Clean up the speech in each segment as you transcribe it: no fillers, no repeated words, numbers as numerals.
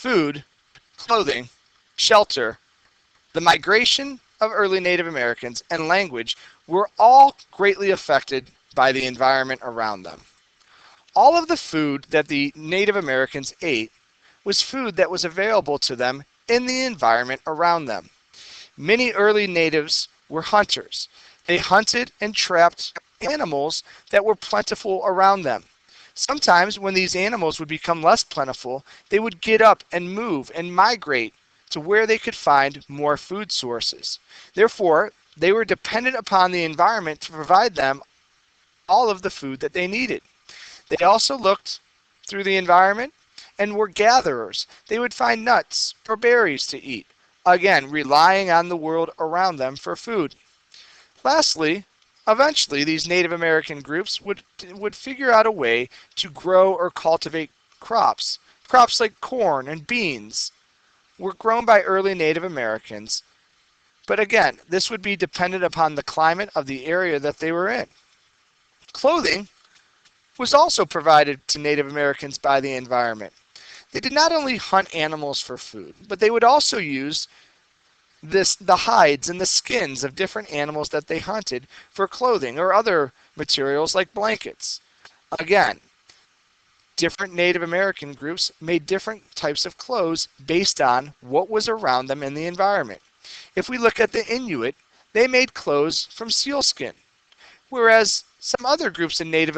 food, clothing, shelter, the migration of early Native Americans, and language were all greatly affected by the environment around them. All of the food that the Native Americans ate was food that was available to them in the environment around them. Many early natives were hunters. They hunted and trapped animals that were plentiful around them. Sometimes, when these animals would become less plentiful, they would get up and move and migrate to where they could find more food sources. Therefore, they were dependent upon the environment to provide them all of the food that they needed. They also looked through the environment and were gatherers. They would find nuts or berries to eat, again, relying on the world around them for food. Lastly, eventually these Native American groups would figure out a way to grow or cultivate crops. Crops like corn and beans were grown by early Native Americans, but again, this would be dependent upon the climate of the area that they were in. Clothing was also provided to Native Americans by the environment. They did not only hunt animals for food, but they would also use the hides and the skins of different animals that they hunted for clothing or other materials like blankets. Again, different Native American groups made different types of clothes based on what was around them in the environment. If we look at the Inuit, they made clothes from sealskin, whereas some other groups of Native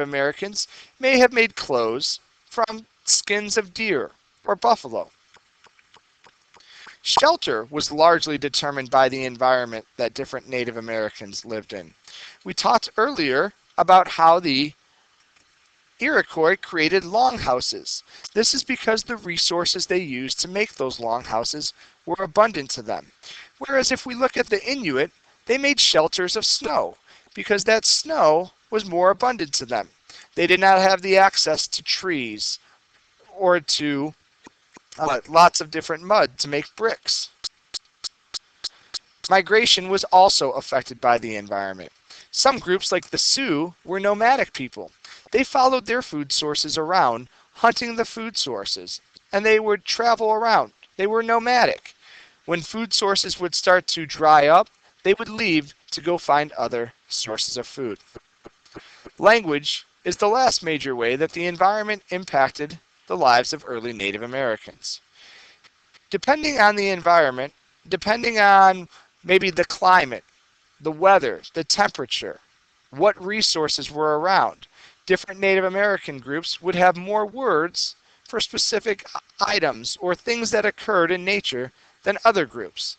Americans may have made clothes from skins of deer or buffalo. Shelter was largely determined by the environment that different Native Americans lived in. We talked earlier about how the Iroquois created longhouses. This is because the resources they used to make those longhouses were abundant to them. Whereas if we look at the Inuit, they made shelters of snow because that snow was more abundant to them. They did not have the access to trees or to lots of different mud to make bricks. Migration was also affected by the environment. Some groups, like the Sioux, were nomadic people. They followed their food sources around, hunting the food sources, and they would travel around. They were nomadic. When food sources would start to dry up, they would leave to go find other sources of food. Language is the last major way that the environment impacted the lives of early Native Americans. Depending on the environment, depending on maybe the climate, the weather, the temperature, what resources were around, different Native American groups would have more words for specific items or things that occurred in nature than other groups.